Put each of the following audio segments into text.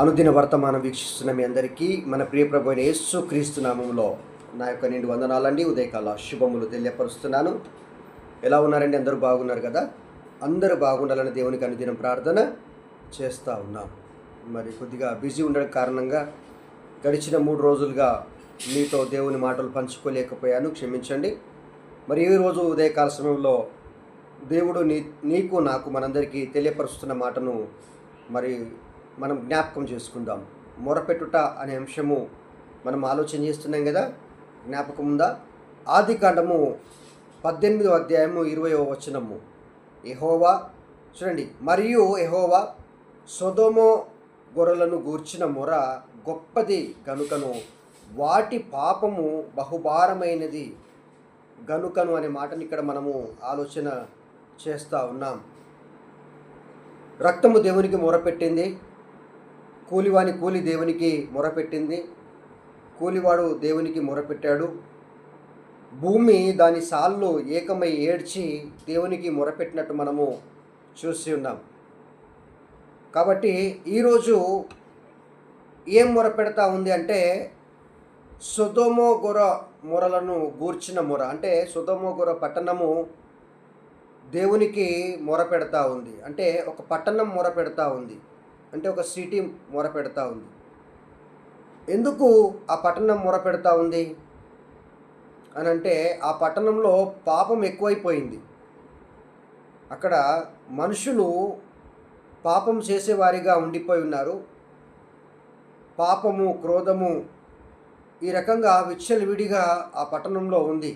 అనుదిన వర్తమానం వీక్షిస్తున్న మీ అందరికీ మన ప్రియ ప్రభు అయిన యేసు క్రీస్తు నామంలో నా యొక్క నిండు వందనాలండి. ఉదయకాల శుభములు తెలియపరుస్తున్నాను. ఎలా ఉన్నారండి? అందరూ బాగున్నారు కదా? అందరూ బాగుండాలని దేవునికి అనుదినం ప్రార్థన చేస్తూ ఉన్నాం. మరి కొద్దిగా బిజీ ఉండడం కారణంగా గడిచిన 3 రోజులుగా మీతో దేవుని మాటలు పంచుకోలేకపోయాను, క్షమించండి. మరి ఈరోజు ఉదయకాల సమయంలో దేవుడు నీకు నాకు మనందరికీ తెలియపరుస్తున్న మాటను మరి మనం జ్ఞాపకం చేసుకుందాం. మొరపెట్టుట అనే అంశము మనం ఆలోచన చేస్తున్నాం కదా, జ్ఞాపకం ఉందా? ఆదికాండము 18వ అధ్యాయము 20వ వచనము. యెహోవా చూడండి, మరియు యెహోవా సొదొమ గొర్రెలను గూర్చిన మొర గొప్పది గనుకను వాటి పాపము బహుభారమైనది గనుకను అనే మాటని ఇక్కడ మనము ఆలోచన చేస్తూ ఉన్నాం. రక్తము దేవునికి మొరపెట్టింది, కూలివాని కూలి దేవునికి మొరపెట్టింది, కూలివాడు దేవునికి మొరపెట్టాడు. భూమి దాని సాళ్ళు ఏకమై ఏడ్చి దేవునికి మొరపెట్టినట్టు మనము చూసి ఉన్నాం. కాబట్టి ఈరోజు ఏం మొరపెడతా ఉంది అంటే సొదొమ గొర్రె మొరలను గూర్చిన మొర. అంటే సొదొమ గొర్రె పట్టణము దేవునికి మొరపెడతా ఉంది. అంటే ఒక పట్టణం మొరపెడతా ఉంది, అంటే ఒక సిటీ మొరపెడతా ఉంది. ఎందుకు ఆ పట్టణం మొరపెడతా ఉంది అని అంటే, ఆ పట్టణంలో పాపం ఎక్కువైపోయింది. అక్కడ మనుషులు పాపం చేసేవారిగా ఉండిపోయి ఉన్నారు. పాపము, క్రోధము ఈ రకంగా విచ్చలవిడిగా ఆ పట్టణంలో ఉంది.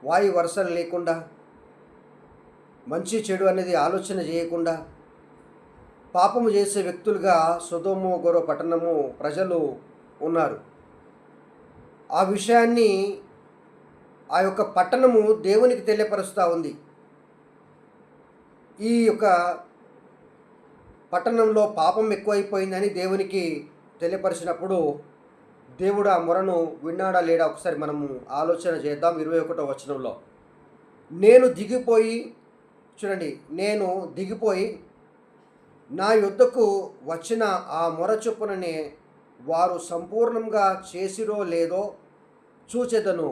వాయు వరుసలు లేకుండా, మంచి చెడు అనేది ఆలోచన చేయకుండా పాపము చేసే వ్యక్తులుగా సొదొమ గొర్రె పట్టణము ప్రజలు ఉన్నారు. ఆ విషయాన్ని ఆ యొక్క పట్టణము దేవునికి తెలియపరుస్తూ ఉంది. ఈ యొక్క పట్టణంలో పాపం ఎక్కువైపోయిందని దేవునికి తెలియపరిచినప్పుడు దేవుడు ఆ మొరను విన్నాడా లేడా ఒకసారి మనము ఆలోచన చేద్దాం. 21వ వచనంలో, నేను దిగిపోయి నా యొద్దకు వచ్చిన ఆ మొర చొప్పుననే వారు సంపూర్ణంగా చేసిరో లేదో చూచెదను.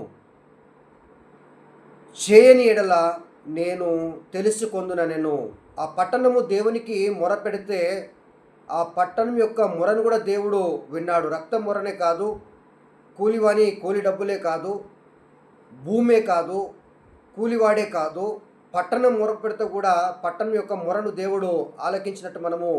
చేయని ఎడల నేను తెలుసుకొందునెను. ఆ పట్టణము దేవునికి మొర పెడితే ఆ పట్టణం యొక్క మొరను కూడా దేవుడు విన్నాడు. రక్త మొరనే కాదు, కూలివాని కూలి డబ్బులే కాదు, భూమే కాదు, కూలివాడే కాదు, పట్టణం మొర పెడితే కూడా పట్టణం యొక్క మొరను దేవుడు ఆలకించినట్టు మనము